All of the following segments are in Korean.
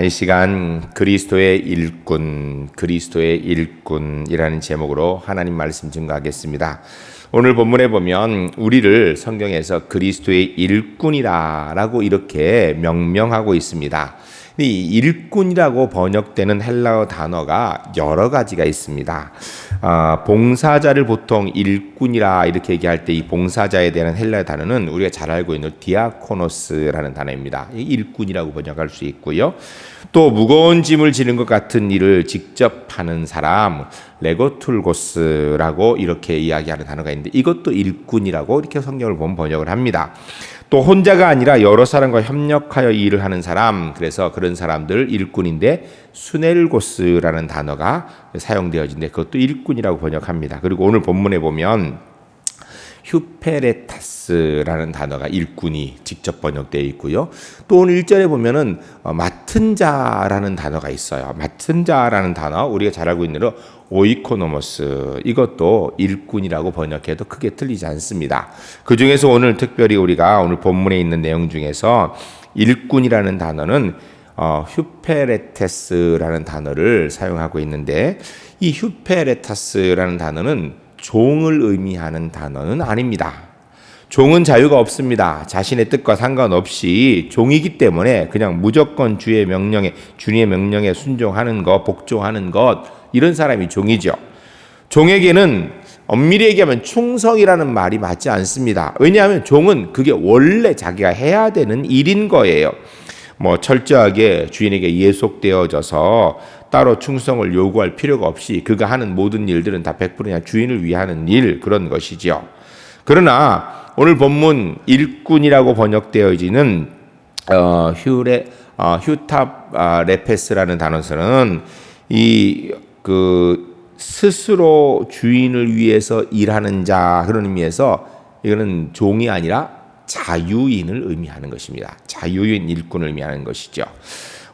이 시간 그리스도의 일꾼이라는 제목으로 하나님 말씀 증거하겠습니다. 오늘 본문에 보면 우리를 성경에서 그리스도의 일꾼이라고 이렇게 명명하고 있습니다. 이 일꾼이라고 번역되는 헬라어 단어가 여러 가지가 있습니다. 봉사자를 보통 일꾼이라 이렇게 얘기할 때 이 봉사자에 대한 헬라어 단어는 우리가 잘 알고 있는 디아코노스라는 단어입니다. 일꾼이라고 번역할 수 있고요. 또 무거운 짐을 지는 것 같은 일을 직접 하는 사람, 레고툴고스라고 이렇게 이야기하는 단어가 있는데 이것도 일꾼이라고 이렇게 성경을 보면 번역을 합니다. 또 혼자가 아니라 여러 사람과 협력하여 일을 하는 사람, 그래서 그런 사람들 일꾼인데 수넬고스라는 단어가 사용되어지는데 그것도 일꾼이라고 번역합니다. 그리고 오늘 본문에 보면 휴페레타스라는 단어가 일꾼이 직접 번역되어 있고요. 또 오늘 1절에 보면은 맡은 자라는 단어가 있어요. 맡은 자라는 단어 우리가 잘 알고 있는 오이코노모스, 이것도 일꾼이라고 번역해도 크게 틀리지 않습니다. 그 중에서 오늘 특별히 우리가 오늘 본문에 있는 내용 중에서 일꾼이라는 단어는 휴페레테스라는 단어를 사용하고 있는데 이 휴페레타스라는 단어는 종을 의미하는 단어는 아닙니다. 종은 자유가 없습니다. 자신의 뜻과 상관없이 종이기 때문에 그냥 무조건 주님의 명령에 순종하는 것, 복종하는 것, 이런 사람이 종이죠. 종에게는 엄밀히 얘기하면 충성이라는 말이 맞지 않습니다. 왜냐하면 종은 그게 원래 자기가 해야 되는 일인 거예요. 철저하게 주인에게 예속되어져서 따로 충성을 요구할 필요가 없이 그가 하는 모든 일들은 다 100% 그냥 주인을 위하는 일, 그런 것이죠. 그러나 오늘 본문 일꾼이라고 번역되어지는 휴탑레페스라는 단어에서는 스스로 주인을 위해서 일하는 자, 그런 의미에서 이거는 종이 아니라 자유인을 의미하는 것입니다. 자유인 일꾼을 의미하는 것이죠.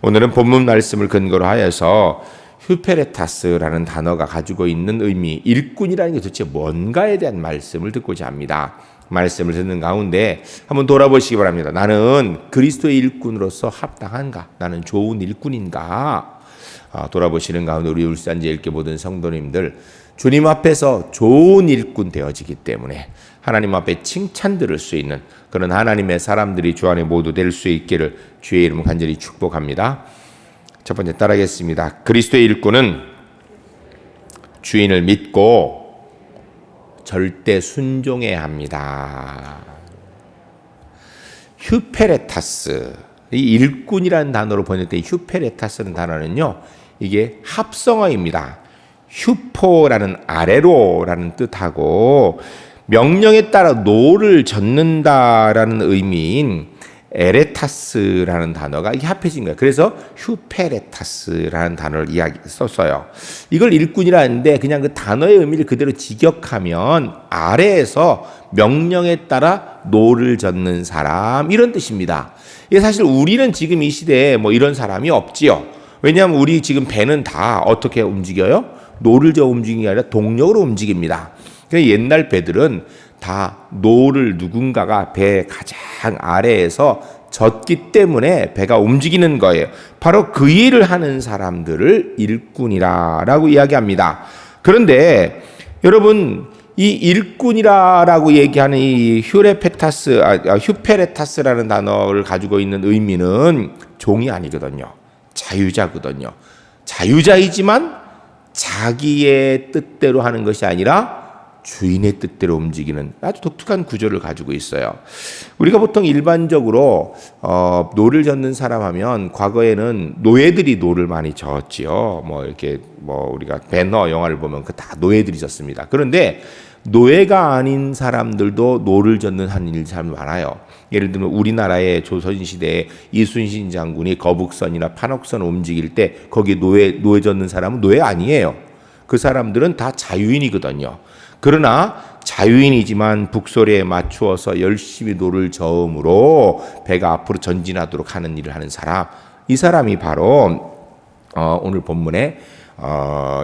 오늘은 본문 말씀을 근거로 하여서 휴페레타스라는 단어가 가지고 있는 의미, 일꾼이라는 게 도대체 뭔가에 대한 말씀을 듣고자 합니다. 말씀을 듣는 가운데 한번 돌아보시기 바랍니다. 나는 그리스도의 일꾼으로서 합당한가? 나는 좋은 일꾼인가? 돌아보시는 가운데 우리 울산제일교회 모든 성도님들, 주님 앞에서 좋은 일꾼 되어지기 때문에 하나님 앞에 칭찬 들을 수 있는 그런 하나님의 사람들이 주 안에 모두 될 수 있기를 주의 이름으로 간절히 축복합니다. 첫 번째 따라하겠습니다. 그리스도의 일꾼은 주인을 믿고 절대 순종해야 합니다. 휴페레타스, 이 일꾼이라는 단어로 번역된 휴페레타스라는 단어는요, 이게 합성어입니다. 휴포라는 아래로라는 뜻하고 명령에 따라 노를 젓는다라는 의미인 에레타스라는 단어가 이게 합해진 거예요. 그래서 휴페레타스라는 단어를 썼어요. 이걸 일꾼이라는데 그냥 그 단어의 의미를 그대로 직역하면 아래에서 명령에 따라 노를 젓는 사람, 이런 뜻입니다. 이게 사실 우리는 지금 이 시대에 이런 사람이 없지요. 왜냐하면 우리 지금 배는 다 어떻게 움직여요? 노를 저어 움직이는 게 아니라 동력으로 움직입니다. 옛날 배들은 다 노를 누군가가 배 가장 아래에서 젓기 때문에 배가 움직이는 거예요. 바로 그 일을 하는 사람들을 일꾼이라고 이야기합니다. 그런데 여러분, 이 일꾼이라고 얘기하는 이 휴페레타스라는 단어를 가지고 있는 의미는 종이 아니거든요. 자유자거든요. 자유자이지만 자기의 뜻대로 하는 것이 아니라 주인의 뜻대로 움직이는 아주 독특한 구조를 가지고 있어요. 우리가 보통 일반적으로 노를 젓는 사람 하면 과거에는 노예들이 노를 많이 저었지요. 우리가 배너 영화를 보면 그 다 노예들이 졌습니다. 그런데 노예가 아닌 사람들도 노를 젓는 한 일 참 많아요. 예를 들면 우리나라의 조선시대에 이순신 장군이 거북선이나 판옥선을 움직일 때 거기 노예 젓는 사람은 노예 아니에요. 그 사람들은 다 자유인이거든요. 그러나 자유인이지만 북소리에 맞추어서 열심히 노를 저음으로 배가 앞으로 전진하도록 하는 일을 하는 사람, 이 사람이 바로 오늘 본문에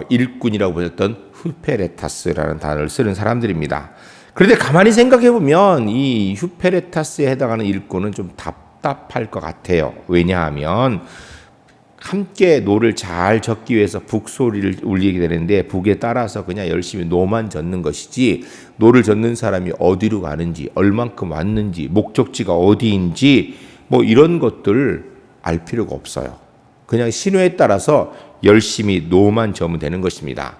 일꾼이라고 보셨던 휴페레타스라는 단어를 쓰는 사람들입니다. 그런데 가만히 생각해 보면 이 휴페레타스에 해당하는 일꾼은 좀 답답할 것 같아요. 왜냐하면 함께 노를 잘 젓기 위해서 북소리를 울리게 되는데 북에 따라서 그냥 열심히 노만 젓는 것이지 노를 젓는 사람이 어디로 가는지 얼만큼 왔는지 목적지가 어디인지 뭐 이런 것들 알 필요가 없어요. 그냥 신호에 따라서 열심히 노만 저으면 되는 것입니다.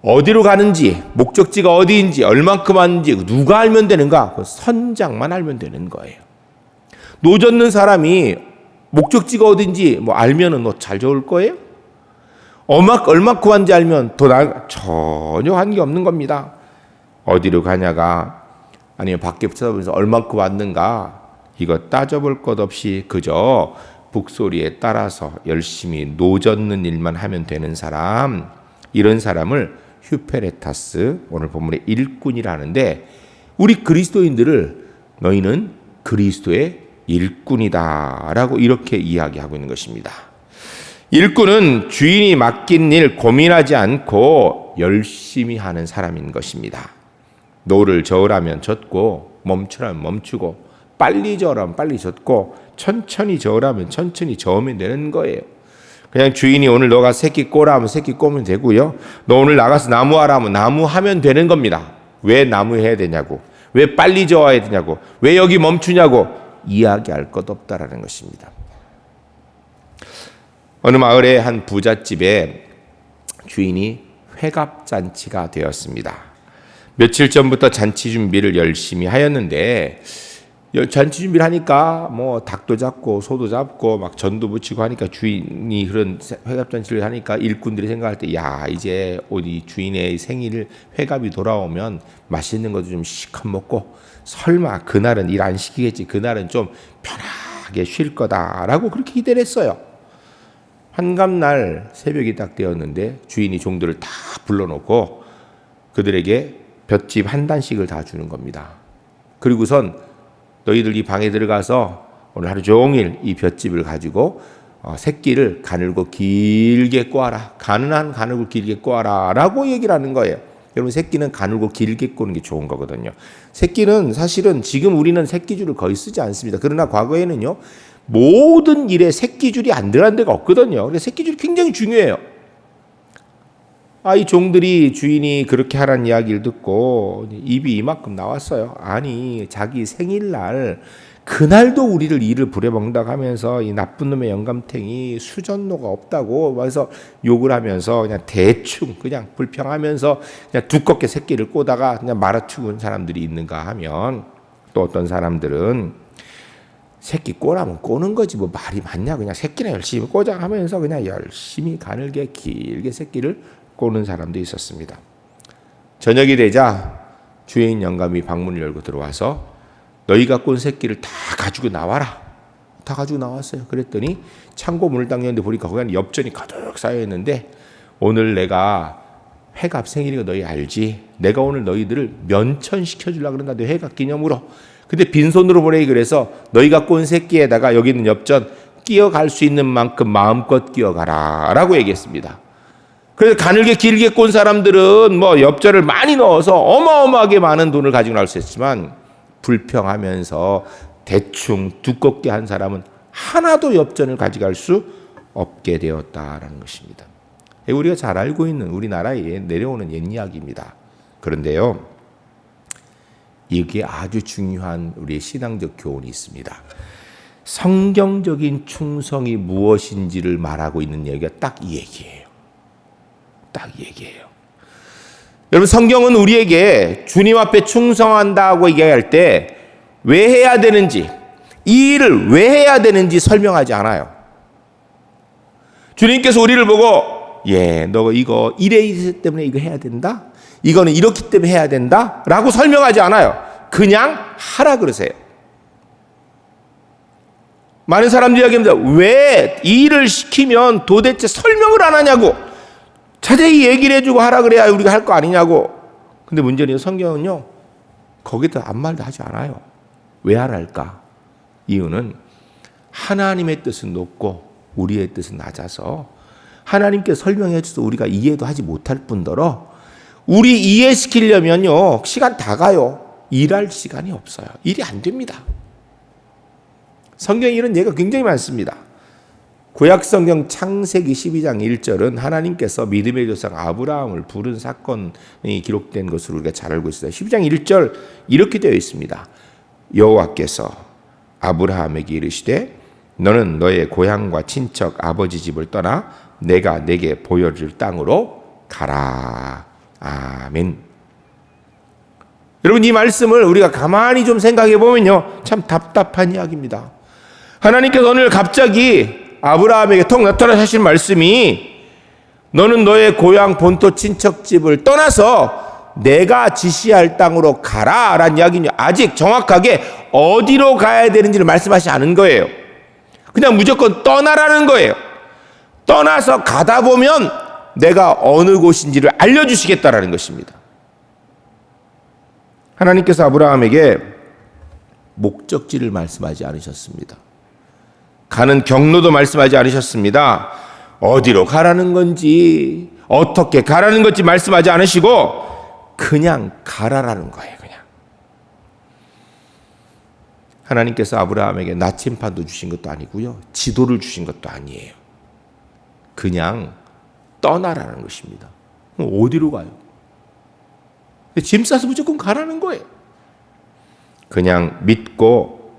어디로 가는지 목적지가 어디인지 얼만큼 왔는지 누가 알면 되는가? 그 선장만 알면 되는 거예요. 노 젓는 사람이 목적지가 어딘지 뭐 알면은 너 잘 적을 거예요? 얼마큼 왔는지 알면 전혀 관계 없는 겁니다. 어디로 가냐가 아니면 밖에 쳐다보면서 얼마큼 왔는가 이거 따져볼 것 없이 그저 북소리에 따라서 열심히 노 젓는 일만 하면 되는 사람, 이런 사람을 휴페레타스, 오늘 본문의 일꾼이라 하는데, 우리 그리스도인들을 너희는 그리스도의 일꾼이다 라고 이렇게 이야기하고 있는 것입니다. 일꾼은 주인이 맡긴 일 고민하지 않고 열심히 하는 사람인 것입니다. 노를 저으라면 젓고 멈추라면 멈추고 빨리 저으라면 빨리 젓고 천천히 저으라면 천천히 저으면 되는 거예요. 그냥 주인이 오늘 너가 새끼 꼬라 하면 새끼 꼬면 되고요. 너 오늘 나가서 나무 하라 하면 나무 하면 되는 겁니다. 왜 나무 해야 되냐고, 왜 빨리 저어야 되냐고, 왜 여기 멈추냐고 이야기할 것 없다라는 것입니다. 어느 마을의 한 부잣집에 주인이 회갑잔치가 되었습니다. 며칠 전부터 잔치 준비를 열심히 하였는데, 잔치 준비를 하니까 뭐 닭도 잡고 소도 잡고 막 전도 붙이고 하니까 주인이 그런 회갑잔치를 하니까 일꾼들이 생각할 때, 야, 이제 우리 주인의 생일 회갑이 돌아오면 맛있는 것도 좀 시컷 먹고 설마 그날은 일 안 시키겠지, 그날은 좀 편하게 쉴 거다라고 그렇게 기대를 했어요. 한갑날 새벽이 딱 되었는데 주인이 종들을 다 불러놓고 그들에게 볏짚 한 단씩을 다 주는 겁니다. 그리고선 너희들 이 방에 들어가서 오늘 하루 종일 이 볏짚을 가지고 새끼를 가늘고 길게 꼬아라. 가능한 가늘고 길게 꼬아라 라고 얘기를 하는 거예요. 여러분, 새끼는 가늘고 길게 꼬는 게 좋은 거거든요. 새끼는 사실은 지금 우리는 새끼줄을 거의 쓰지 않습니다. 그러나 과거에는요, 모든 일에 새끼줄이 안 들어간 데가 없거든요. 그래서 새끼줄이 굉장히 중요해요. 이 종들이 주인이 그렇게 하라는 이야기를 듣고 입이 이만큼 나왔어요. 아니, 자기 생일날 그날도 우리를 이를 부려먹는다고 하면서 이 나쁜 놈의 영감탱이 수전노가 없다고 그래서 욕을 하면서 그냥 대충 그냥 불평하면서 그냥 두껍게 새끼를 꼬다가 그냥 말아치운 사람들이 있는가 하면, 또 어떤 사람들은 새끼 꼬라면 꼬는 거지 뭐 말이 많냐, 그냥 새끼나 열심히 꼬자 하면서 그냥 열심히 가늘게 길게 새끼를 꼬는 사람도 있었습니다. 저녁이 되자 주인 영감이 방문을 열고 들어와서 너희가 꼰 새끼를 다 가지고 나와라. 다 가지고 나왔어요. 그랬더니 창고 문을 딱 열는데 보니까 거기 안에 엽전이 가득 쌓여 있는데, 오늘 내가 회갑 생일이고 너희 알지? 내가 오늘 너희들을 면천시켜 주려고 그런다. 내 회갑 기념으로. 근데 빈손으로 보내기 그래서 너희가 꼰 새끼에다가 여기 있는 엽전 끼어갈 수 있는 만큼 마음껏 끼어가라 라고 얘기했습니다. 그래서 가늘게 길게 꼰 사람들은 뭐 엽전을 많이 넣어서 어마어마하게 많은 돈을 가지고 나올 수 있지만, 불평하면서 대충 두껍게 한 사람은 하나도 엽전을 가져갈 수 없게 되었다라는 것입니다. 우리가 잘 알고 있는 우리나라에 내려오는 옛 이야기입니다. 그런데요, 이게 아주 중요한 우리의 신앙적 교훈이 있습니다. 성경적인 충성이 무엇인지를 말하고 있는 얘기가 딱 이 얘기예요. 딱 이 얘기예요. 여러분, 성경은 우리에게 주님 앞에 충성한다고 얘기할 때 왜 해야 되는지, 이 일을 왜 해야 되는지 설명하지 않아요. 주님께서 우리를 보고 너 이거 이래 때문에 이거 해야 된다, 이거는 이렇기 때문에 해야 된다 라고 설명하지 않아요. 그냥 하라 그러세요. 많은 사람들이 이야기합니다. 왜 이 일을 시키면 도대체 설명을 안 하냐고, 자세히 얘기를 해주고 하라 그래야 우리가 할 거 아니냐고. 근데 문제는 성경은요, 거기다 아무 말도 하지 않아요. 왜 하라 할까? 이유는 하나님의 뜻은 높고 우리의 뜻은 낮아서 하나님께 설명해 줘서 우리가 이해도 하지 못할 뿐더러 우리 이해시키려면요, 시간 다 가요. 일할 시간이 없어요. 일이 안 됩니다. 성경에 이런 예가 굉장히 많습니다. 구약성경 창세기 12장 1절은 하나님께서 믿음의 조상 아브라함을 부른 사건이 기록된 것으로 우리가 잘 알고 있습니다. 12장 1절 이렇게 되어 있습니다. 여호와께서 아브라함에게 이르시되 너는 너의 고향과 친척 아버지 집을 떠나 내가 내게 보여줄 땅으로 가라. 아멘. 여러분, 이 말씀을 우리가 가만히 좀 생각해 보면요, 참 답답한 이야기입니다. 하나님께서 오늘 갑자기 아브라함에게 턱 나타나서 하신 말씀이 너는 너의 고향 본토 친척집을 떠나서 내가 지시할 땅으로 가라 라는 이야기는 아직 정확하게 어디로 가야 되는지를 말씀하시지 않은 거예요. 그냥 무조건 떠나라는 거예요. 떠나서 가다 보면 내가 어느 곳인지를 알려주시겠다라는 것입니다. 하나님께서 아브라함에게 목적지를 말씀하지 않으셨습니다. 가는 경로도 말씀하지 않으셨습니다. 어디로 가라는 건지 어떻게 가라는 건지 말씀하지 않으시고 그냥 가라라는 거예요. 그냥. 하나님께서 아브라함에게 나침반도 주신 것도 아니고요, 지도를 주신 것도 아니에요. 그냥 떠나라는 것입니다. 어디로 가요? 짐 싸서 무조건 가라는 거예요. 그냥 믿고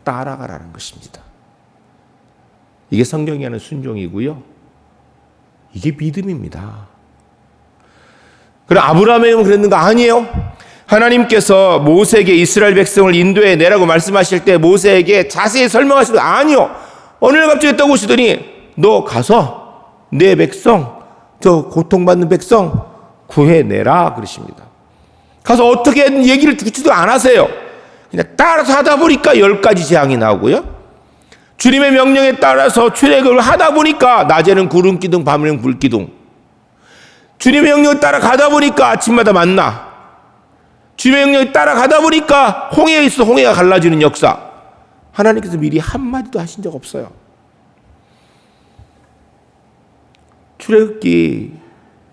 따라가라는 것입니다. 이게 성경이 하는 순종이고요, 이게 믿음입니다. 그럼 아브라함에게 그랬는가? 아니에요. 하나님께서 모세에게 이스라엘 백성을 인도해 내라고 말씀하실 때 모세에게 자세히 설명하시고 아니요, 어느 날 갑자기 떠오시더니 너 가서 내 백성, 저 고통받는 백성 구해내라 그러십니다. 가서 어떻게 얘기를 듣지도 안 하세요. 그냥 따라서 하다 보니까 10가지 재앙이 나오고요, 주님의 명령에 따라서 출애굽을 하다 보니까 낮에는 구름 기둥, 밤에는 불 기둥, 주님의 명령을 따라가다 보니까 아침마다 만나, 주님의 명령을 따라가다 보니까 홍해에 있어 홍해가 갈라지는 역사. 하나님께서 미리 한마디도 하신 적 없어요. 출애굽기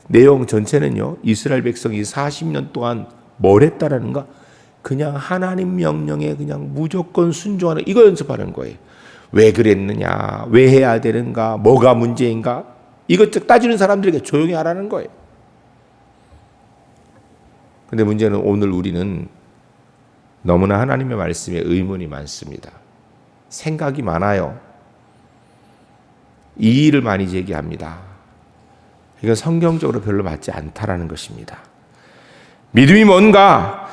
내용 전체는요, 이스라엘 백성이 40년 동안 뭘 했다라는가? 그냥 하나님 명령에 그냥 무조건 순종하는, 이거 연습하는 거예요. 왜 그랬느냐, 왜 해야 되는가, 뭐가 문제인가, 이것 따지는 사람들에게 조용히 하라는 거예요. 근데 문제는 오늘 우리는 너무나 하나님의 말씀에 의문이 많습니다. 생각이 많아요. 이의를 많이 제기합니다. 이건 성경적으로 별로 맞지 않다라는 것입니다. 믿음이 뭔가?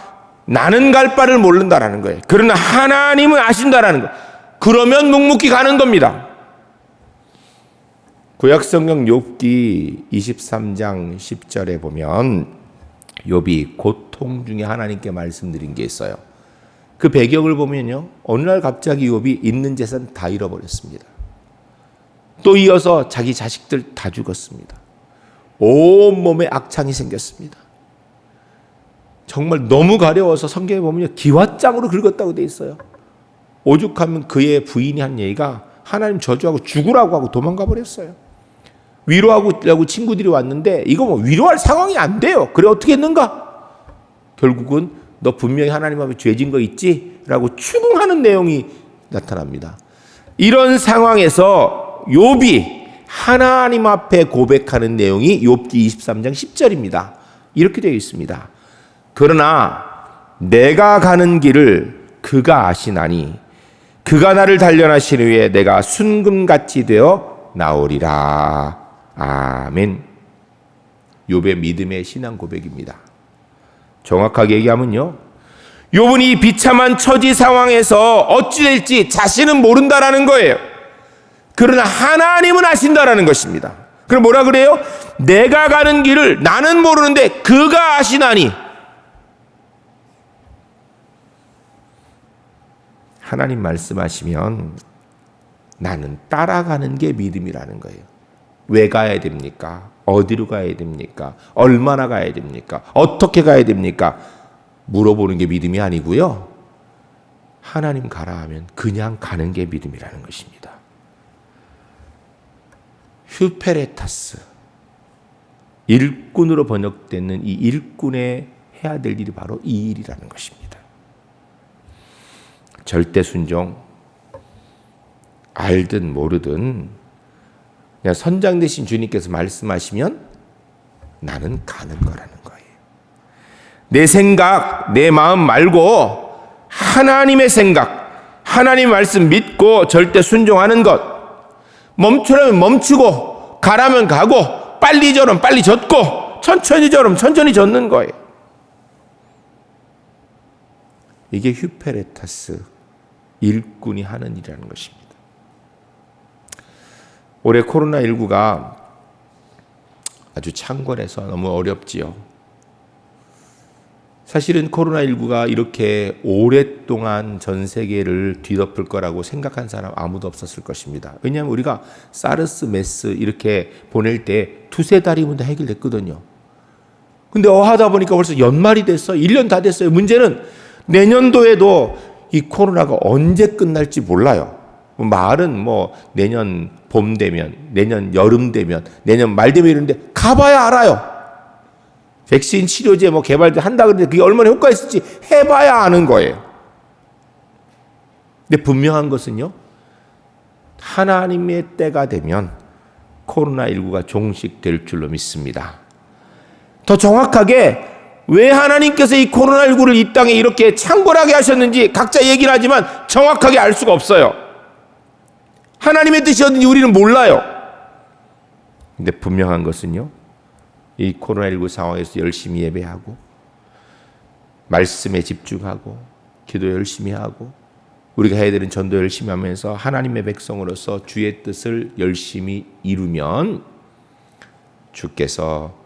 나는 갈 바를 모른다라는 거예요. 그러나 하나님은 아신다라는 거예요. 그러면 묵묵히 가는 겁니다. 구약성경 욥기 23장 10절에 보면 욥이 고통 중에 하나님께 말씀드린 게 있어요. 그 배경을 보면요, 어느 날 갑자기 욥이 있는 재산 다 잃어버렸습니다. 또 이어서 자기 자식들 다 죽었습니다. 온몸에 악창이 생겼습니다. 정말 너무 가려워서 성경에 보면 기왓장으로 긁었다고 돼 있어요. 오죽하면 그의 부인이 한 얘기가 하나님 저주하고 죽으라고 하고 도망가 버렸어요. 위로하고 친구들이 왔는데 이거 뭐 위로할 상황이 안 돼요. 그래 어떻게 했는가? 결국은 너 분명히 하나님 앞에 죄진 거 있지? 라고 추궁하는 내용이 나타납니다. 이런 상황에서 욥이 하나님 앞에 고백하는 내용이 욥기 23장 10절입니다. 이렇게 되어 있습니다. 그러나 내가 가는 길을 그가 아시나니 그가 나를 단련하신 후에 내가 순금같이 되어 나오리라. 아멘. 욥의 믿음의 신앙 고백입니다. 정확하게 얘기하면요, 욥은 이 비참한 처지 상황에서 어찌 될지 자신은 모른다라는 거예요. 그러나 하나님은 아신다라는 것입니다. 그럼 뭐라 그래요? 내가 가는 길을 나는 모르는데 그가 아시나니. 하나님 말씀하시면 나는 따라가는 게 믿음이라는 거예요. 왜 가야 됩니까? 어디로 가야 됩니까? 얼마나 가야 됩니까? 어떻게 가야 됩니까? 물어보는 게 믿음이 아니고요, 하나님 가라 하면 그냥 가는 게 믿음이라는 것입니다. 휴페레타스, 일꾼으로 번역되는 이 일꾼의 해야 될 일이 바로 이 일이라는 것입니다. 절대 순종, 알든 모르든 그냥 선장 되신 주님께서 말씀하시면 나는 가는 거라는 거예요. 내 생각, 내 마음 말고 하나님의 생각, 하나님 말씀 믿고 절대 순종하는 것. 멈추라면 멈추고 가라면 가고 빨리 저럼 빨리 젖고 천천히 저럼 천천히 젖는 거예요. 이게 휴페레타스 일꾼이 하는 일이라는 것입니다. 올해 코로나19가 아주 창궐해서 너무 어렵지요. 사실은 코로나19가 이렇게 오랫동안 전 세계를 뒤덮을 거라고 생각한 사람 아무도 없었을 것입니다. 왜냐하면 우리가 사르스, 메스 이렇게 보낼 때 두세 달이면 다 해결됐거든요. 근데 하다 보니까 벌써 연말이 됐어. 1년 다 됐어요. 문제는 내년도에도 이 코로나가 언제 끝날지 몰라요. 말은 뭐 내년 봄 되면, 내년 여름 되면, 내년 말 되면 이러는데 가봐야 알아요. 백신 치료제 뭐 개발한다 그러는데 그게 얼마나 효과 있을지 해봐야 아는 거예요. 근데 분명한 것은요, 하나님의 때가 되면 코로나19가 종식될 줄로 믿습니다. 더 정확하게 왜 하나님께서 이 코로나19를 이 땅에 이렇게 창궐하게 하셨는지 각자 얘기를 하지만 정확하게 알 수가 없어요. 하나님의 뜻이었는지 우리는 몰라요. 근데 분명한 것은요, 이 코로나19 상황에서 열심히 예배하고 말씀에 집중하고 기도 열심히 하고 우리가 해야 되는 전도 열심히 하면서 하나님의 백성으로서 주의 뜻을 열심히 이루면 주께서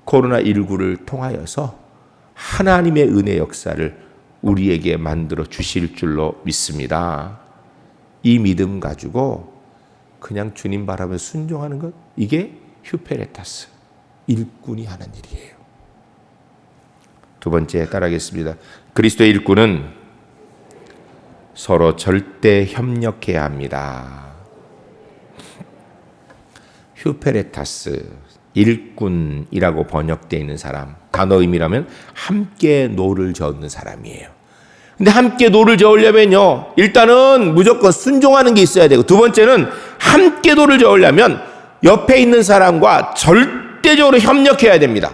코로나19를 통하여서 하나님의 은혜 역사를 우리에게 만들어 주실 줄로 믿습니다. 이 믿음 가지고 그냥 주님 바라며 순종하는 것, 이게 휴페레타스 일꾼이 하는 일이에요. 두 번째 따라하겠습니다. 그리스도의 일꾼은 서로 절대 협력해야 합니다. 휴페레타스 일꾼이라고 번역되어 있는 사람, 단어 의미라면 함께 노를 저는 사람이에요. 근데 함께 노를 저으려면요, 일단은 무조건 순종하는 게 있어야 되고, 두 번째는 함께 노를 저으려면 옆에 있는 사람과 절대적으로 협력해야 됩니다.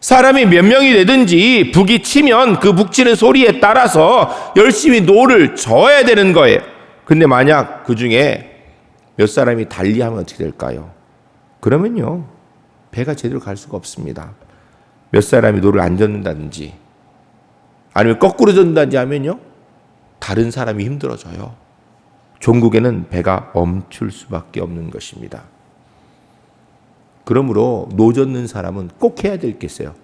사람이 몇 명이 되든지 북이 치면 그 북치는 소리에 따라서 열심히 노를 저어야 되는 거예요. 근데 만약 그 중에 몇 사람이 달리하면 어떻게 될까요? 그러면요, 배가 제대로 갈 수가 없습니다. 몇 사람이 노를 안 젓는다든지 아니면 거꾸로 젓는다든지 하면요, 다른 사람이 힘들어져요. 종국에는 배가 멈출 수밖에 없는 것입니다. 그러므로 노 젓는 사람은 꼭 해야 될 게 있어요.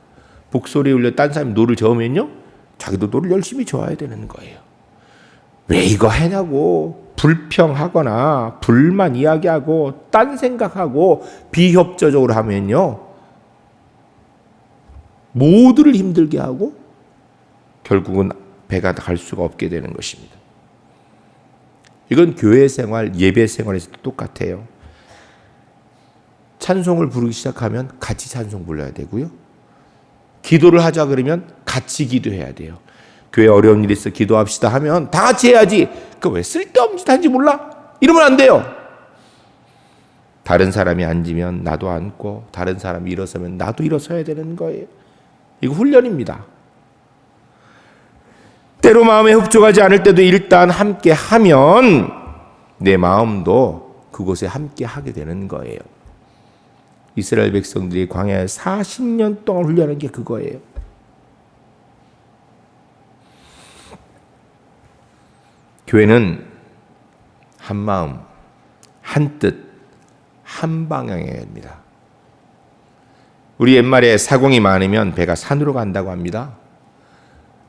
북소리 울려 딴 사람이 노를 저으면요, 자기도 노를 열심히 저어야 되는 거예요. 왜 이거 하냐고 불평하거나 불만 이야기하고 딴 생각하고 비협조적으로 하면요, 모두를 힘들게 하고 결국은 배가 갈 수가 없게 되는 것입니다. 이건 교회 생활, 예배 생활에서도 똑같아요. 찬송을 부르기 시작하면 같이 찬송 불러야 되고요. 기도를 하자 그러면 같이 기도해야 돼요. 교회 어려운 일이 있어 기도합시다 하면 다 같이 해야지. 그 왜 쓸데없는 짓 하는지 몰라? 이러면 안 돼요. 다른 사람이 앉으면 나도 앉고 다른 사람이 일어서면 나도 일어서야 되는 거예요. 이거 훈련입니다. 때로 마음에 흡족하지 않을 때도 일단 함께 하면 내 마음도 그곳에 함께 하게 되는 거예요. 이스라엘 백성들이 광야에 40년 동안 훈련한 게 그거예요. 교회는 한 마음, 한 뜻, 한 방향이어야 합니다. 우리 옛말에 사공이 많으면 배가 산으로 간다고 합니다.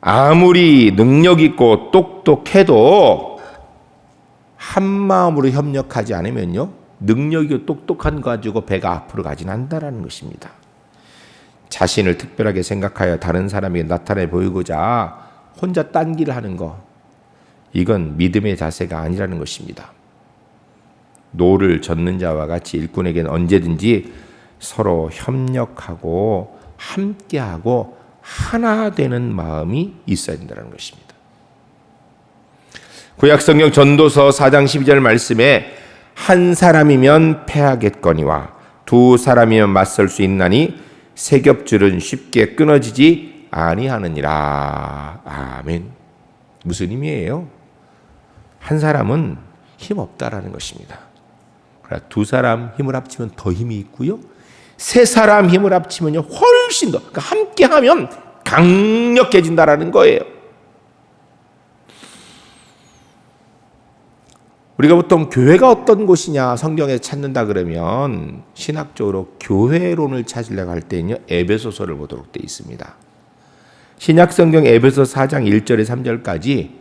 아무리 능력 있고 똑똑해도 한 마음으로 협력하지 않으면요, 능력이 똑똑한 거 가지고 배가 앞으로 가진 않는다는 것입니다. 자신을 특별하게 생각하여 다른 사람에게 나타내 보이고자 혼자 딴 길을 하는 거, 이건 믿음의 자세가 아니라는 것입니다. 노를 젓는 자와 같이 일꾼에게는 언제든지 서로 협력하고 함께하고 하나 되는 마음이 있어야 된다는 것입니다. 구약성경 전도서 4장 12절 말씀에 한 사람이면 패하겠거니와 두 사람이면 맞설 수 있나니 세 겹줄은 쉽게 끊어지지 아니하느니라. 아멘. 무슨 의미예요? 한 사람은 힘 없다라는 것입니다. 두 사람 힘을 합치면 더 힘이 있고요. 세 사람 힘을 합치면요 훨씬 더, 그러니까 함께하면 강력해진다라는 거예요. 우리가 보통 교회가 어떤 곳이냐 성경에 찾는다 그러면 신학적으로 교회론을 찾으려고 할 때는요 에베소서를 보도록 되어 있습니다. 신약 성경 에베소 4장 1절에 3절까지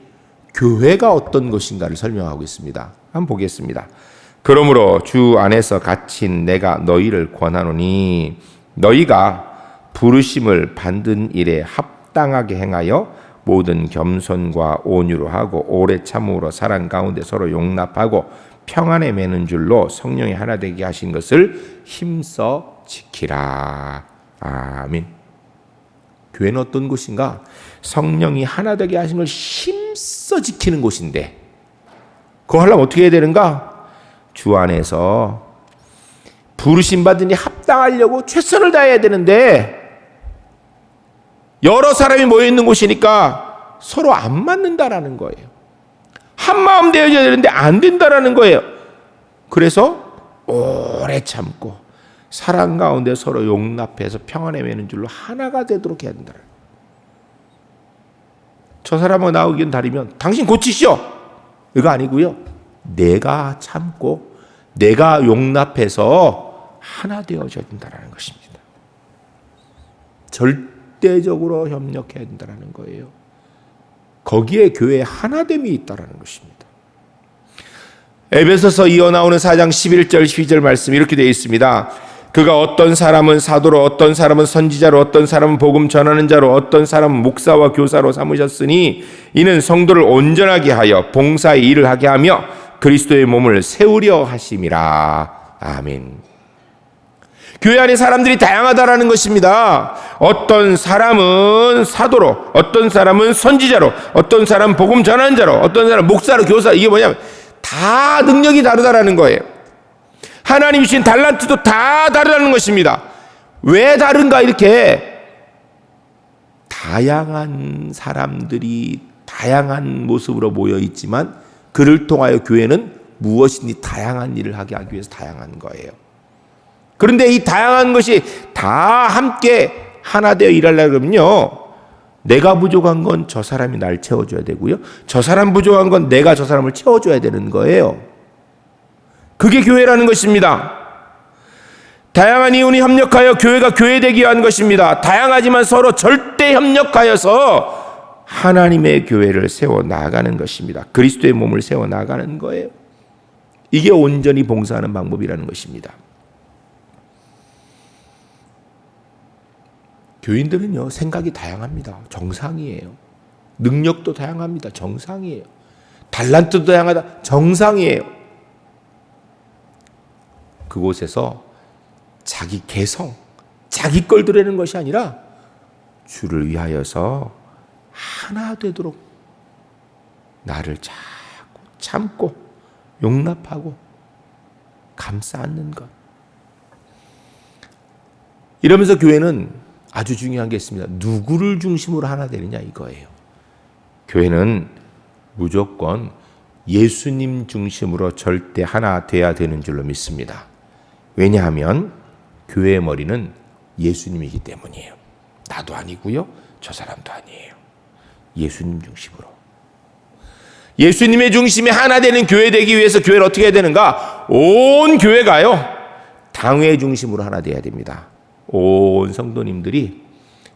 교회가 어떤 것인가를 설명하고 있습니다. 한번 보겠습니다. 그러므로 주 안에서 갇힌 내가 너희를 권하노니 너희가 부르심을 받은 일에 합당하게 행하여 모든 겸손과 온유로 하고 오래 참음으로 사랑 가운데 서로 용납하고 평안에 매는 줄로 성령이 하나 되게 하신 것을 힘써 지키라. 아멘. 교회는 어떤 곳인가? 성령이 하나 되게 하신 걸 힘써 지키는 곳인데 그거 하려면 어떻게 해야 되는가? 주 안에서 부르심 받으니 합당하려고 최선을 다해야 되는데 여러 사람이 모여있는 곳이니까 서로 안 맞는다라는 거예요. 한 마음 되어야 되는데 안 된다라는 거예요. 그래서 오래 참고 사랑 가운데 서로 용납해서 평안에 매는 줄로 하나가 되도록 해야 된다. 저 사람하고 나 의견 다르면 당신 고치시오. 이거 아니고요. 내가 참고 내가 용납해서 하나 되어져야 된다는 것입니다. 절대적으로 협력해야 된다는 거예요. 거기에 교회의 하나됨이 있다는 것입니다. 에베소서 이어 나오는 4장 11절 12절 말씀 이렇게 되어 있습니다. 그가 어떤 사람은 사도로 어떤 사람은 선지자로 어떤 사람은 복음 전하는 자로 어떤 사람은 목사와 교사로 삼으셨으니 이는 성도를 온전하게 하여 봉사의 일을 하게 하며 그리스도의 몸을 세우려 하심이라. 아멘. 교회 안에 사람들이 다양하다라는 것입니다. 어떤 사람은 사도로, 어떤 사람은 선지자로, 어떤 사람은 복음 전하는 자로, 어떤 사람은 목사로, 교사. 이게 뭐냐면 다 능력이 다르다라는 거예요. 하나님 주신 달란트도 다 다르다는 것입니다. 왜 다른가? 이렇게 다양한 사람들이 다양한 모습으로 모여 있지만 그를 통하여 교회는 무엇이니 다양한 일을 하게 하기 위해서 다양한 거예요. 그런데 이 다양한 것이 다 함께 하나 되어 일하려고 그러면요, 내가 부족한 건 저 사람이 날 채워줘야 되고요, 저 사람 부족한 건 내가 저 사람을 채워줘야 되는 거예요. 그게 교회라는 것입니다. 다양한 이윤이 협력하여 교회가 교회되기 위한 것입니다. 다양하지만 서로 절대 협력하여서 하나님의 교회를 세워나가는 것입니다. 그리스도의 몸을 세워나가는 거예요. 이게 온전히 봉사하는 방법이라는 것입니다. 교인들은요, 생각이 다양합니다. 정상이에요. 능력도 다양합니다. 정상이에요. 달란트도 다양하다. 정상이에요. 그곳에서 자기 개성, 자기 걸 드리는 것이 아니라 주를 위하여서 하나 되도록 나를 자꾸 참고 용납하고 감싸 안는 것. 이러면서 교회는 아주 중요한 게 있습니다. 누구를 중심으로 하나 되느냐 이거예요. 교회는 무조건 예수님 중심으로 절대 하나 돼야 되는 줄로 믿습니다. 왜냐하면 교회의 머리는 예수님이기 때문이에요. 나도 아니고요, 저 사람도 아니에요. 예수님 중심으로. 예수님의 중심에 하나 되는 교회 되기 위해서 교회를 어떻게 해야 되는가? 온 교회가요, 당회 중심으로 하나 돼야 됩니다. 온 성도님들이,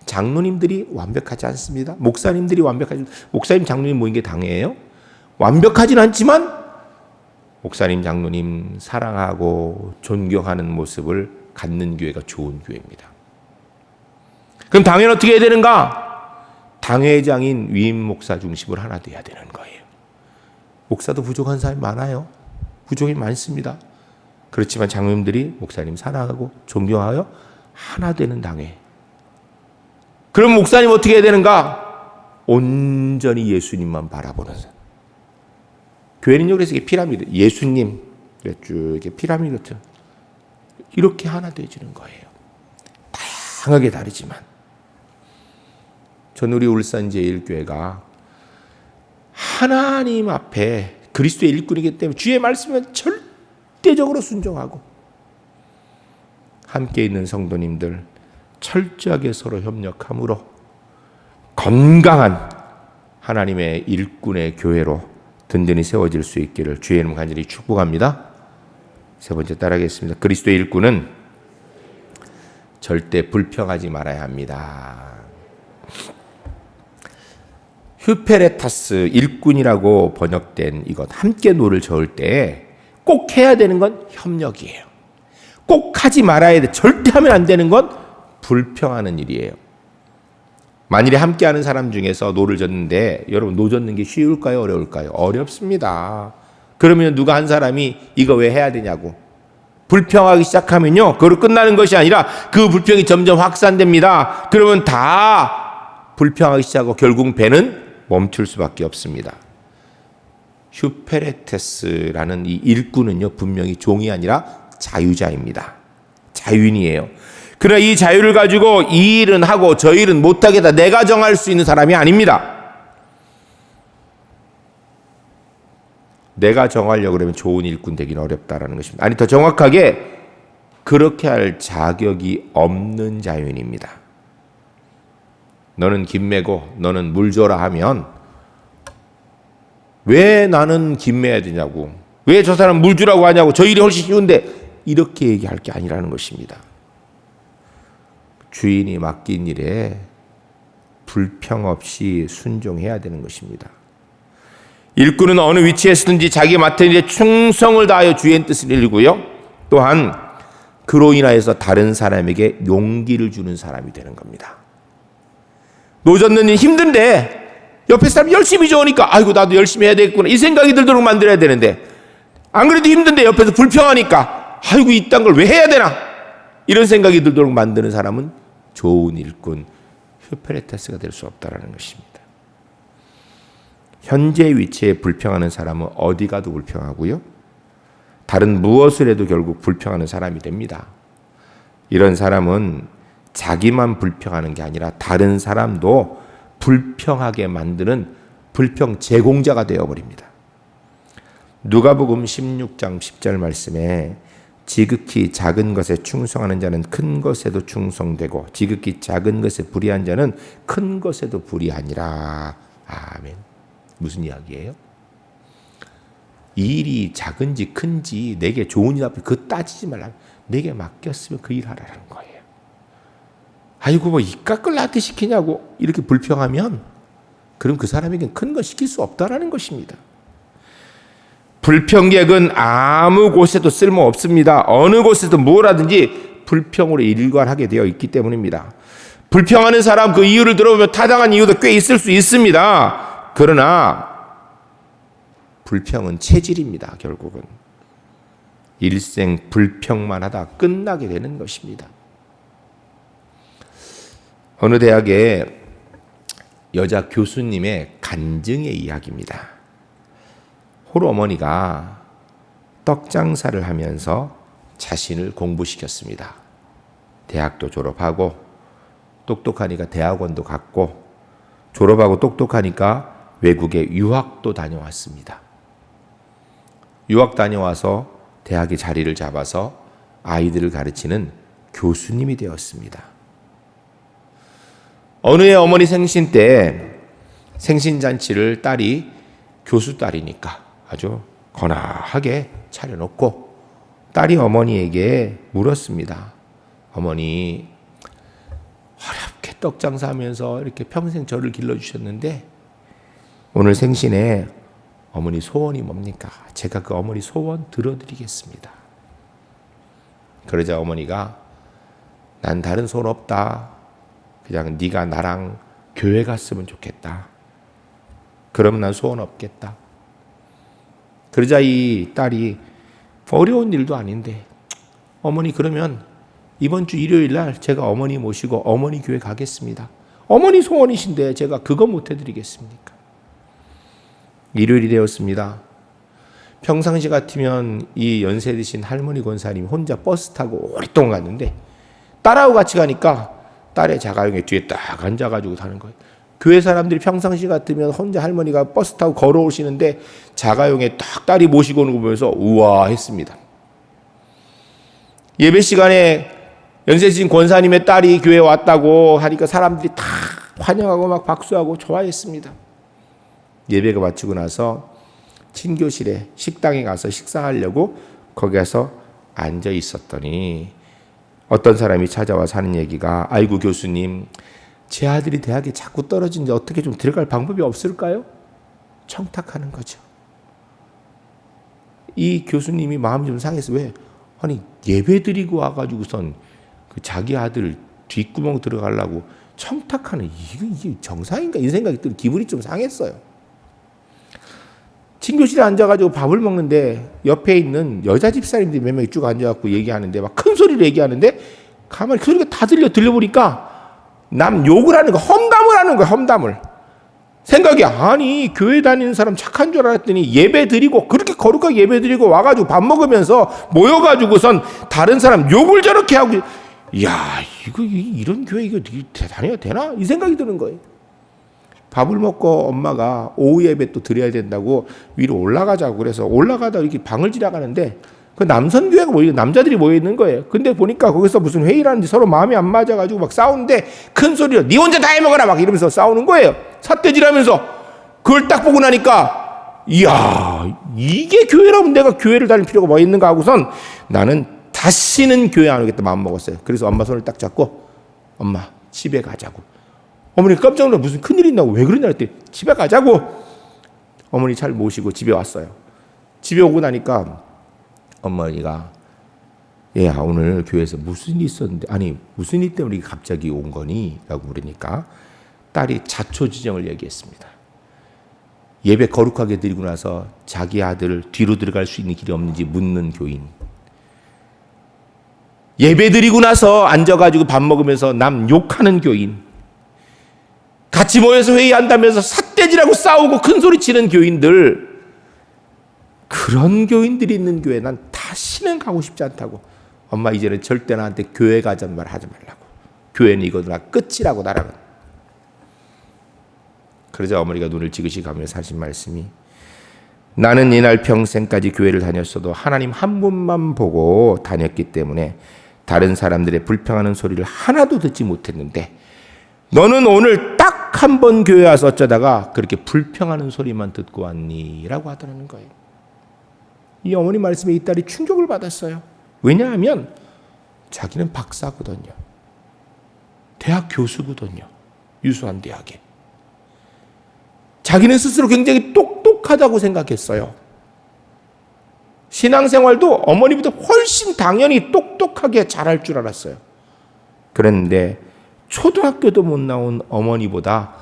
장로님들이 완벽하지 않습니다. 목사님들이 완벽하지, 목사님 장로님 모인 게 당회예요. 완벽하진 않지만 목사님 장로님 사랑하고 존경하는 모습을 갖는 교회가 좋은 교회입니다. 그럼 당회는 어떻게 해야 되는가? 당회장인 위임 목사 중심으로 하나 돼야 되는 거예요. 목사도 부족한 사람이 많아요. 부족이 많습니다. 그렇지만 장로님들이 목사님 사랑하고 존경하여 하나 되는 당회. 그럼 목사님 어떻게 해야 되는가? 온전히 예수님만 바라보는 사람. 교회는요, 그래서 이게 피라미드. 예수님, 쭉 이렇게 피라미드 이렇게 하나 되어지는 거예요. 다양하게 다르지만 전 우리 울산 제1교회가 하나님 앞에 그리스도의 일꾼이기 때문에 주의 말씀에 절대적으로 순종하고 함께 있는 성도님들 철저하게 서로 협력함으로 건강한 하나님의 일꾼의 교회로 든든히 세워질 수 있기를 주의 이름 간절히 축복합니다. 세 번째 따라하겠습니다. 그리스도의 일꾼은 절대 불평하지 말아야 합니다. 휴페레타스 일꾼이라고 번역된 이것 함께 노를 저을 때 꼭 해야 되는 건 협력이에요. 꼭 하지 말아야 돼. 절대 하면 안 되는 건 불평하는 일이에요. 만일에 함께하는 사람 중에서 노를 젓는데 여러분 노 젓는 게 쉬울까요? 어려울까요? 어렵습니다. 그러면 누가 한 사람이 이거 왜 해야 되냐고 불평하기 시작하면요. 그걸로 끝나는 것이 아니라 그 불평이 점점 확산됩니다. 그러면 다 불평하기 시작하고 결국 배는 멈출 수밖에 없습니다. 휴페레테스라는 이 일꾼은요. 분명히 종이 아니라 자유자입니다. 자유인이에요. 그러나 이 자유를 가지고 이 일은 하고 저 일은 못하겠다. 내가 정할 수 있는 사람이 아닙니다. 내가 정하려고 그러면 좋은 일꾼 되기는 어렵다라는 것입니다. 아니 더 정확하게 그렇게 할 자격이 없는 자유인입니다. 너는 김 매고 너는 물 줘라 하면 왜 나는 김 매야 되냐고 왜 저 사람 물 주라고 하냐고 저 일이 훨씬 쉬운데 이렇게 얘기할 게 아니라는 것입니다. 주인이 맡긴 일에 불평 없이 순종해야 되는 것입니다. 일꾼은 어느 위치에서든지 자기 맡은 일에 충성을 다하여 주의 뜻을 이루고요. 또한 그로 인하여서 다른 사람에게 용기를 주는 사람이 되는 겁니다. 노 젓는 일 힘든데 옆에 사람이 열심히 저으니까 아이고 나도 열심히 해야 되겠구나 이 생각이 들도록 만들어야 되는데 안 그래도 힘든데 옆에서 불평하니까 아이고 이딴 걸 왜 해야 되나 이런 생각이 들도록 만드는 사람은 좋은 일꾼 휴페레테스가 될 수 없다는 것입니다. 현재 위치에 불평하는 사람은 어디 가도 불평하고요. 다른 무엇을 해도 결국 불평하는 사람이 됩니다. 이런 사람은 자기만 불평하는 게 아니라 다른 사람도 불평하게 만드는 불평 제공자가 되어버립니다. 누가복음 16장 10절 말씀에 지극히 작은 것에 충성하는 자는 큰 것에도 충성되고 지극히 작은 것에 불의한 자는 큰 것에도 불의하니라. 아멘. 무슨 이야기예요? 이 일이 작은지 큰지 내게 좋은 일 앞에 그거 따지지 말라. 내게 맡겼으면 그 일 하라는 거예요. 아이고 뭐 이깟 걸 나한테 시키냐고 이렇게 불평하면 그럼 그 사람에게는 큰 거 시킬 수 없다라는 것입니다. 불평객은 아무 곳에도 쓸모 없습니다. 어느 곳에도 뭘 하든지 불평으로 일관하게 되어 있기 때문입니다. 불평하는 사람 그 이유를 들어보면 타당한 이유도 꽤 있을 수 있습니다. 그러나 불평은 체질입니다. 결국은 일생 불평만 하다 끝나게 되는 것입니다. 어느 대학의 여자 교수님의 간증의 이야기입니다. 홀 어머니가 떡 장사를 하면서 자신을 공부시켰습니다. 대학도 졸업하고 똑똑하니까 대학원도 갔고 졸업하고 똑똑하니까 외국에 유학도 다녀왔습니다. 유학 다녀와서 대학에 자리를 잡아서 아이들을 가르치는 교수님이 되었습니다. 어느 해 어머니 생신 때 생신잔치를 딸이 교수 딸이니까 아주 거나하게 차려놓고 딸이 어머니에게 물었습니다. 어머니 어렵게 떡 장사하면서 이렇게 평생 저를 길러주셨는데 오늘 생신에 어머니 소원이 뭡니까? 제가 그 어머니 소원 들어드리겠습니다. 그러자 어머니가 난 다른 소원 없다. 그냥 네가 나랑 교회 갔으면 좋겠다. 그러면 난 소원 없겠다. 그러자 이 딸이 어려운 일도 아닌데 어머니 그러면 이번 주 일요일 날 제가 어머니 모시고 어머니 교회 가겠습니다. 어머니 소원이신데 제가 그거 못 해드리겠습니까? 일요일이 되었습니다. 평상시 같으면 이 연세 드신 할머니 권사님이 혼자 버스 타고 오랫동안 갔는데 딸하고 같이 가니까 딸의 자가용에 뒤에 딱 앉아가지고 타는 거예요. 교회 사람들이 평상시 같으면 혼자 할머니가 버스 타고 걸어오시는데 자가용에 딱 딸이 모시고 오는 거 보면서 우와 했습니다. 예배 시간에 연세 드신 권사님의 딸이 교회에 왔다고 하니까 사람들이 다 환영하고 막 박수하고 좋아했습니다. 예배가 마치고 나서 친교실에 식당에 가서 식사하려고 거기 가서 앉아 있었더니 어떤 사람이 찾아와서 하는 얘기가, 아이고 교수님, 제 아들이 대학에 자꾸 떨어지는데 어떻게 좀 들어갈 방법이 없을까요? 청탁하는 거죠. 이 교수님이 마음이 좀 상해서, 왜? 아니 예배 드리고 와가지고선 그 자기 아들 뒷구멍 들어가려고 청탁하는, 이게 정상인가? 이 생각이 들어 기분이 좀 상했어요. 친교실에 앉아가지고 밥을 먹는데 옆에 있는 여자 집사님들이 몇 명이 쭉 앉아갖고 얘기하는데 막 큰 소리로 얘기하는데 가만히 그 소리가 다 들려보니까 남 욕을 하는 거, 험담을 하는 거야, 험담을. 생각이, 아니 교회 다니는 사람 착한 줄 알았더니 예배 드리고 그렇게 거룩하게 예배 드리고 와가지고 밥 먹으면서 모여가지고선 다른 사람 욕을 저렇게 하고, 이야 이런 교회 이거 다녀야 되나? 이 생각이 드는 거예요. 밥을 먹고 엄마가 오후 예배 또 드려야 된다고 위로 올라가자고 그래서 올라가다 이렇게 방을 지나가는데 그 남선교회가 남자들이 모여 있는 거예요. 근데 보니까 거기서 무슨 회의를 하는지 서로 마음이 안 맞아가지고 막 싸우는데 큰 소리로 니 혼자 다 해먹어라 막 이러면서 싸우는 거예요. 삿대질하면서. 그걸 딱 보고 나니까, 이야 이게 교회라면 내가 교회를 다닐 필요가 뭐 있는가 하고선 나는 다시는 교회 안 오겠다 마음 먹었어요. 그래서 엄마 손을 딱 잡고, 엄마 집에 가자고. 어머니가 깜짝 놀라, 무슨 큰일 있나고, 왜 그러냐 했더니 집에 가자고. 어머니 잘 모시고 집에 왔어요. 집에 오고 나니까 어머니가, 얘야 오늘 교회에서 무슨 일이 있었는데, 아니 무슨 일 때문에 갑자기 온 거니? 라고 물으니까 딸이 자초지정을 얘기했습니다. 예배 거룩하게 드리고 나서 자기 아들을 뒤로 들어갈 수 있는 길이 없는지 묻는 교인, 예배 드리고 나서 앉아가지고 밥 먹으면서 남 욕하는 교인, 같이 모여서 회의한다면서 삿대질하고 싸우고 큰소리 치는 교인들, 그런 교인들이 있는 교회 난 다시는 가고 싶지 않다고. 엄마 이제는 절대 나한테 교회 가자는 말 하지 말라고. 교회는 이거나 끝이라고 나라는. 그러자 어머니가 눈을 지그시 가면서 하신 말씀이, 나는 이날 평생까지 교회를 다녔어도 하나님 한 분만 보고 다녔기 때문에 다른 사람들의 불평하는 소리를 하나도 듣지 못했는데 너는 오늘 딱 한 번 교회 와서 어쩌다가 그렇게 불평하는 소리만 듣고 왔니? 라고 하더라는 거예요. 이 어머니 말씀에 이 딸이 충격을 받았어요. 왜냐하면 자기는 박사거든요. 대학 교수거든요. 유수한 대학에. 자기는 스스로 굉장히 똑똑하다고 생각했어요. 신앙생활도 어머니보다 훨씬 당연히 똑똑하게 잘할 줄 알았어요. 그런데 초등학교도 못 나온 어머니보다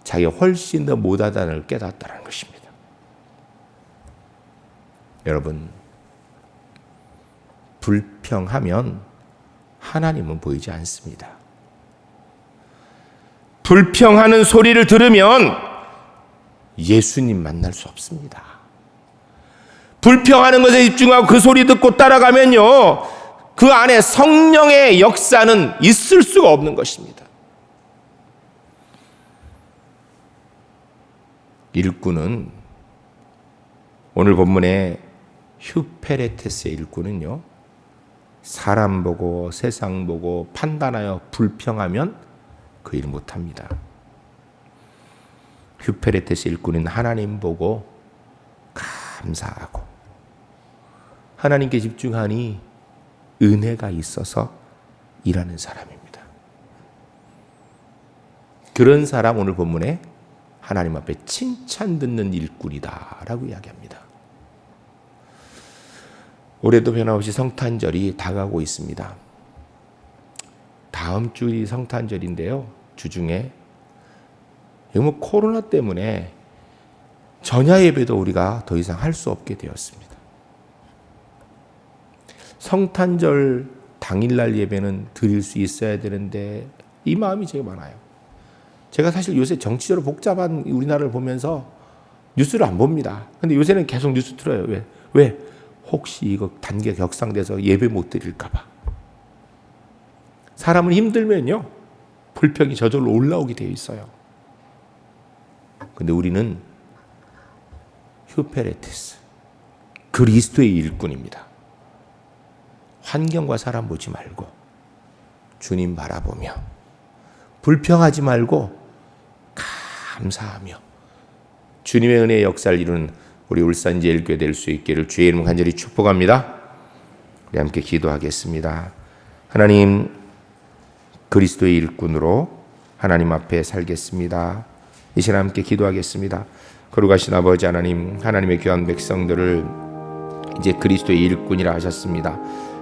자기가 훨씬 더 못하다는 걸 깨닫다는 것입니다. 여러분, 불평하면 하나님은 보이지 않습니다. 불평하는 소리를 들으면 예수님 만날 수 없습니다. 불평하는 것에 집중하고 그 소리 듣고 따라가면요, 그 안에 성령의 역사는 있을 수가 없는 것입니다. 일꾼은, 오늘 본문에 휴페레테스의 일꾼은요, 사람 보고 세상 보고 판단하여 불평하면 그 일 못합니다. 휴페레테스 일꾼은 하나님 보고 감사하고 하나님께 집중하니 은혜가 있어서 일하는 사람입니다. 그런 사람 오늘 본문에 하나님 앞에 칭찬 듣는 일꾼이다 라고 이야기합니다. 올해도 변함없이 성탄절이 다가오고 있습니다. 다음 주이 성탄절인데요, 주중에 코로나 때문에 전야 예배도 우리가 더 이상 할 수 없게 되었습니다. 성탄절 당일날 예배는 드릴 수 있어야 되는데 이 마음이 제게 많아요. 제가 사실 요새 정치적으로 복잡한 우리나라를 보면서 뉴스를 안 봅니다. 근데 요새는 계속 뉴스 틀어요. 왜? 왜? 혹시 이거 단계 격상돼서 예배 못 드릴까 봐. 사람은 힘들면요, 불평이 저절로 올라오게 되어 있어요. 근데 우리는 휴페레테스, 그리스도의 일꾼입니다. 환경과 사람 보지 말고 주님 바라보며, 불평하지 말고 감사하며 주님의 은혜의 역사를 이루는 우리 울산제일교회 될 수 있기를 주의 이름 간절히 축복합니다. 우리 함께 기도하겠습니다. 하나님, 그리스도의 일꾼으로 하나님 앞에 살겠습니다. 이 시간 함께 기도하겠습니다. 거룩하신 아버지 하나님, 하나님의 귀한 백성들을 이제 그리스도의 일꾼이라 하셨습니다.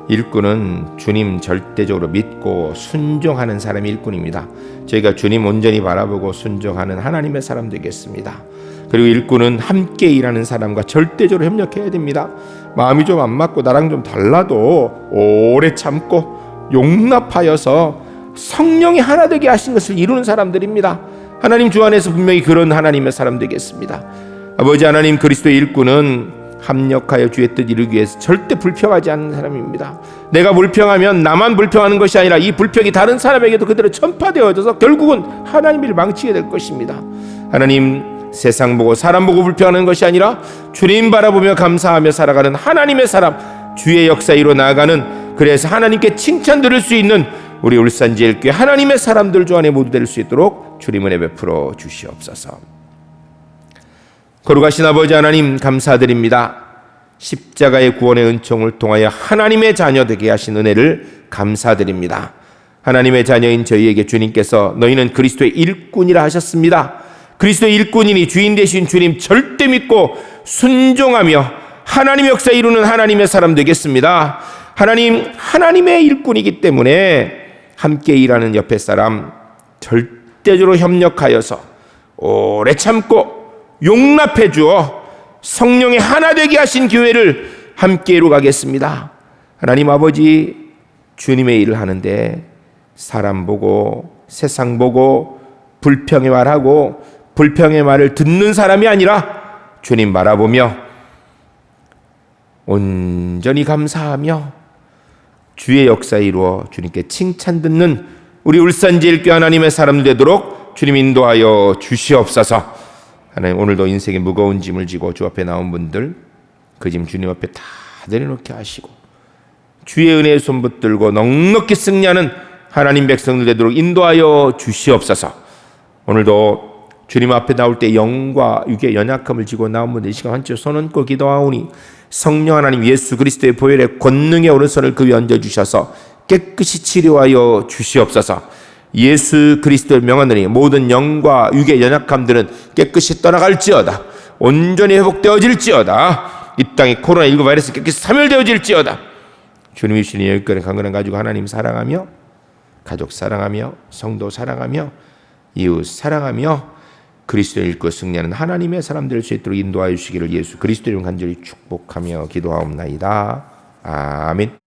일꾼은 주님 절대적으로 믿고 순종하는 사람이 일꾼입니다. 저희가 주님 온전히 바라보고 순종하는 하나님의 사람 되겠습니다. 그리고 일꾼은 함께 일하는 사람과 절대적으로 협력해야 됩니다. 마음이 좀 안 맞고 나랑 좀 달라도 오래 참고 용납하여서 성령이 하나 되게 하신 것을 이루는 사람들입니다. 하나님 주 안에서 분명히 그런 하나님의 사람 되겠습니다. 아버지 하나님, 그리스도의 일꾼은 합력하여 주의 뜻 이루기 위해서 절대 불평하지 않는 사람입니다. 내가 불평하면 나만 불평하는 것이 아니라 이 불평이 다른 사람에게도 그대로 전파되어져서 결국은 하나님 일을 망치게 될 것입니다. 하나님, 세상 보고 사람 보고 불평하는 것이 아니라 주님 바라보며 감사하며 살아가는 하나님의 사람, 주의 역사에 이루어 나아가는, 그래서 하나님께 칭찬 들을 수 있는 우리 울산제일교회 하나님의 사람들 주 안에 모두 될 수 있도록 주님 은혜 베풀어 주시옵소서. 거룩하신 아버지 하나님, 감사드립니다. 십자가의 구원의 은총을 통하여 하나님의 자녀 되게 하신 은혜를 감사드립니다. 하나님의 자녀인 저희에게 주님께서 너희는 그리스도의 일꾼이라 하셨습니다. 그리스도의 일꾼이니 주인 되신 주님 절대 믿고 순종하며 하나님의 역사 이루는 하나님의 사람 되겠습니다. 하나님, 하나님의 일꾼이기 때문에 함께 일하는 옆에 사람 절대적으로 협력하여서 오래 참고 용납해 주어 성령의 하나 되게 하신 교회를 함께 이루가겠습니다. 하나님 아버지, 주님의 일을 하는데 사람 보고 세상 보고 불평의 말하고 불평의 말을 듣는 사람이 아니라 주님 바라보며 온전히 감사하며 주의 역사 이루어 주님께 칭찬 듣는 우리 울산제일교회 하나님의 사람 되도록 주님 인도하여 주시옵소서. 하나님, 오늘도 인생의 무거운 짐을 지고 주 앞에 나온 분들 그 짐 주님 앞에 다 내려놓게 하시고 주의 은혜의 손 붙들고 넉넉히 승리하는 하나님 백성들 되도록 인도하여 주시옵소서. 오늘도 주님 앞에 나올 때 영과 육의 연약함을 지고 나온 분들 이 시간 한쪽 손 얹고 기도하오니 성령 하나님 예수 그리스도의 보혈의 권능의 오른손을 그 위에 얹어주셔서 깨끗이 치료하여 주시옵소서. 예수 그리스도의 명하노니 모든 영과 육의 연약함들은 깨끗이 떠나갈지어다. 온전히 회복되어질지어다. 이 땅의 코로나19 바이러스 깨끗이 사멸되어질지어다. 주님이 주시는 여기까지 강건한 가지고 하나님 사랑하며 가족 사랑하며 성도 사랑하며 이웃 사랑하며 그리스도의 일꾼 승리하는 하나님의 사람들 될 수 있도록 인도하여 주시기를 예수 그리스도의 이름 간절히 축복하며 기도하옵나이다. 아멘.